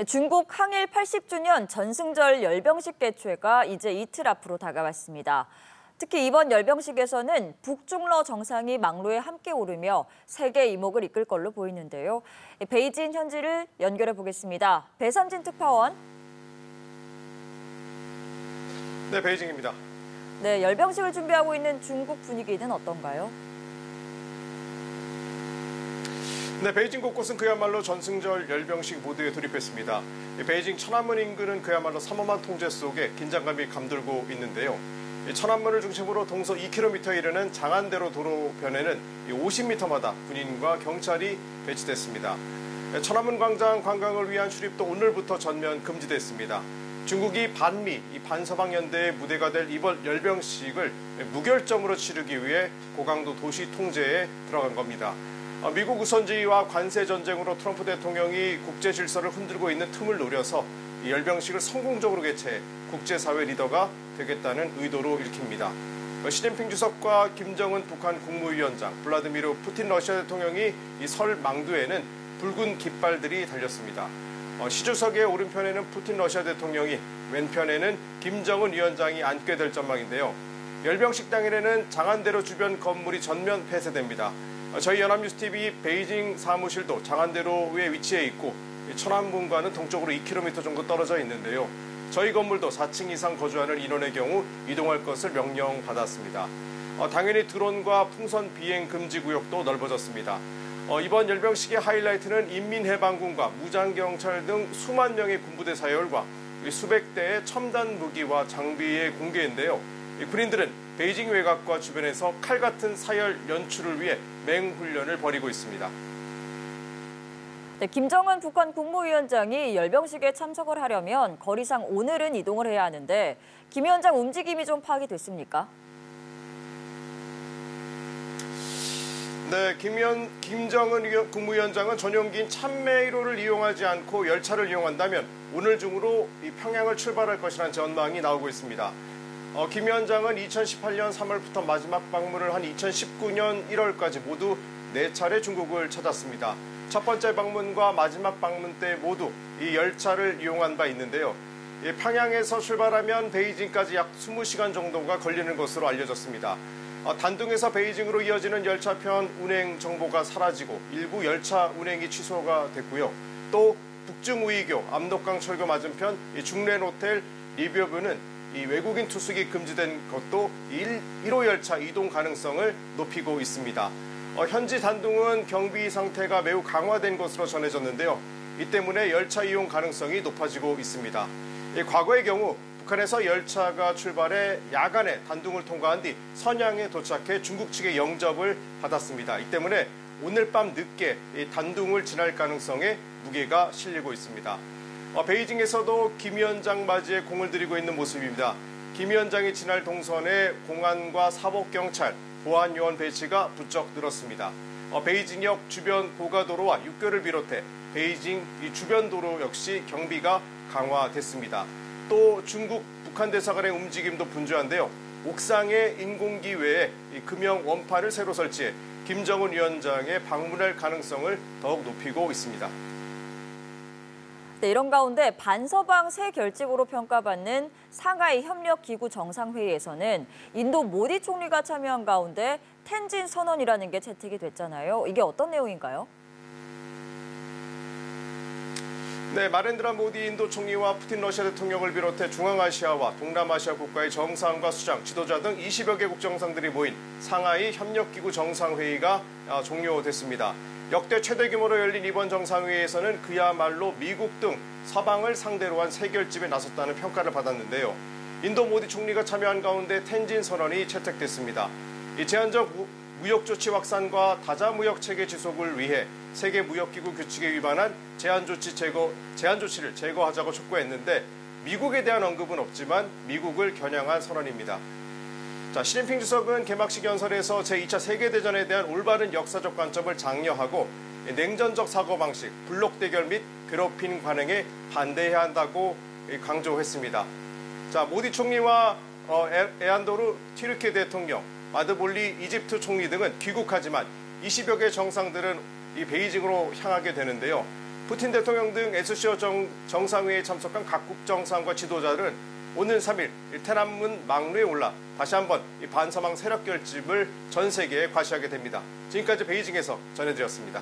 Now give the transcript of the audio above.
중국 항일 80주년 전승절 열병식 개최가 이제 이틀 앞으로 다가왔습니다. 특히 이번 열병식에서는 북중러 정상이 망로에 함께 오르며 세계 이목을 이끌 걸로 보이는데요. 베이징 현지를 연결해 보겠습니다. 배삼진 특파원. 네, 베이징입니다. 네, 열병식을 준비하고 있는 중국 분위기는 어떤가요? 네, 베이징 곳곳은 그야말로 전승절 열병식 모드에 돌입했습니다. 베이징 천안문 인근은 그야말로 삼엄한 통제 속에 긴장감이 감돌고 있는데요. 천안문을 중심으로 동서 2km에 이르는 장안대로 도로변에는 50m마다 군인과 경찰이 배치됐습니다. 천안문 광장 관광을 위한 출입도 오늘부터 전면 금지됐습니다. 중국이 반미, 반서방 연대의 무대가 될 이번 열병식을 무결점으로 치르기 위해 고강도 도시 통제에 들어간 겁니다. 미국 우선주의와 관세 전쟁으로 트럼프 대통령이 국제 질서를 흔들고 있는 틈을 노려서 이 열병식을 성공적으로 개최해 국제사회 리더가 되겠다는 의도로 읽힙니다. 시진핑 주석과 김정은 북한 국무위원장, 블라디미르 푸틴 러시아 대통령이 이 설 망두에는 붉은 깃발들이 달렸습니다. 시 주석의 오른편에는 푸틴 러시아 대통령이, 왼편에는 김정은 위원장이 앉게 될 전망인데요. 열병식 당일에는 장안대로 주변 건물이 전면 폐쇄됩니다. 저희 연합뉴스TV 베이징 사무실도 장안대로에 위치해 있고 천안문과는 동쪽으로 2km 정도 떨어져 있는데요. 저희 건물도 4층 이상 거주하는 인원의 경우 이동할 것을 명령받았습니다. 당연히 드론과 풍선 비행 금지 구역도 넓어졌습니다. 이번 열병식의 하이라이트는 인민해방군과 무장경찰 등 수만 명의 군부대 사열과 수백 대의 첨단 무기와 장비의 공개인데요. 군인들은 베이징 외곽과 주변에서 칼 같은 사열 연출을 위해 맹훈련을 벌이고 있습니다. 네, 김정은 북한 국무위원장이 열병식에 참석을 하려면 거리상 오늘은 이동을 해야 하는데 김 위원장 움직임이 좀 파악이 됐습니까? 네, 김정은 국무위원장은 전용기인 참메이로를 이용하지 않고 열차를 이용한다면 오늘 중으로 평양을 출발할 것이라는 전망이 나오고 있습니다. 김 위원장은 2018년 3월부터 마지막 방문을 한 2019년 1월까지 모두 4차례 중국을 찾았습니다. 첫 번째 방문과 마지막 방문 때 모두 이 열차를 이용한 바 있는데요. 평양에서 출발하면 베이징까지 약 20시간 정도가 걸리는 것으로 알려졌습니다. 단둥에서 베이징으로 이어지는 열차편 운행 정보가 사라지고 일부 열차 운행이 취소가 됐고요. 또 북중우이교 압록강 철교 맞은편 중렌 호텔 리뷰브는 이 외국인 투숙이 금지된 것도 1호 열차 이동 가능성을 높이고 있습니다. 현지 단둥은 경비 상태가 매우 강화된 것으로 전해졌는데요. 이 때문에 열차 이용 가능성이 높아지고 있습니다. 과거의 경우 북한에서 열차가 출발해 야간에 단둥을 통과한 뒤 선양에 도착해 중국 측의 영접을 받았습니다. 이 때문에 오늘 밤 늦게 단둥을 지날 가능성에 무게가 실리고 있습니다. 베이징에서도 김 위원장 맞이에 공을 들이고 있는 모습입니다. 김 위원장이 지날 동선에 공안과 사법경찰, 보안요원 배치가 부쩍 늘었습니다. 베이징역 주변 고가도로와 육교를 비롯해 베이징 주변 도로 역시 경비가 강화됐습니다. 또 중국 북한 대사관의 움직임도 분주한데요. 옥상에 인공기 외에 금형 원판을 새로 설치해 김정은 위원장의 방문할 가능성을 더욱 높이고 있습니다. 네, 이런 가운데 반서방 새 결집으로 평가받는 상하이 협력기구 정상회의에서는 인도 모디 총리가 참여한 가운데 텐진 선언이라는 게 채택이 됐잖아요. 이게 어떤 내용인가요? 네, 나렌드라 모디 인도 총리와 푸틴 러시아 대통령을 비롯해 중앙아시아와 동남아시아 국가의 정상과 수장, 지도자 등 20여 개국 정상들이 모인 상하이 협력기구 정상회의가 종료됐습니다. 역대 최대 규모로 열린 이번 정상회의에서는 그야말로 미국 등 서방을 상대로 한 새 결집에 나섰다는 평가를 받았는데요. 인도 모디 총리가 참여한 가운데 텐진 선언이 채택됐습니다. 이 제한적 무역 조치 확산과 다자 무역 체계 지속을 위해 세계 무역기구 규칙에 위반한 제한 조치를 제거하자고 촉구했는데 미국에 대한 언급은 없지만 미국을 겨냥한 선언입니다. 시진핑 주석은 개막식 연설에서 제2차 세계대전에 대한 올바른 역사적 관점을 장려하고 냉전적 사고방식, 블록 대결 및 괴롭힘 관행에 반대해야 한다고 강조했습니다. 모디 총리와 에안도르 튀르키 대통령, 마드볼리 이집트 총리 등은 귀국하지만 20여 개 정상들은 이 베이징으로 향하게 되는데요. 푸틴 대통령 등 SCO 정상회의에 참석한 각국 정상과 지도자들은 오는 3일天安문 망루에 올라 다시 한번 이 반사망 세력 결집을 전 세계에 과시하게 됩니다. 지금까지 베이징에서 전해드렸습니다.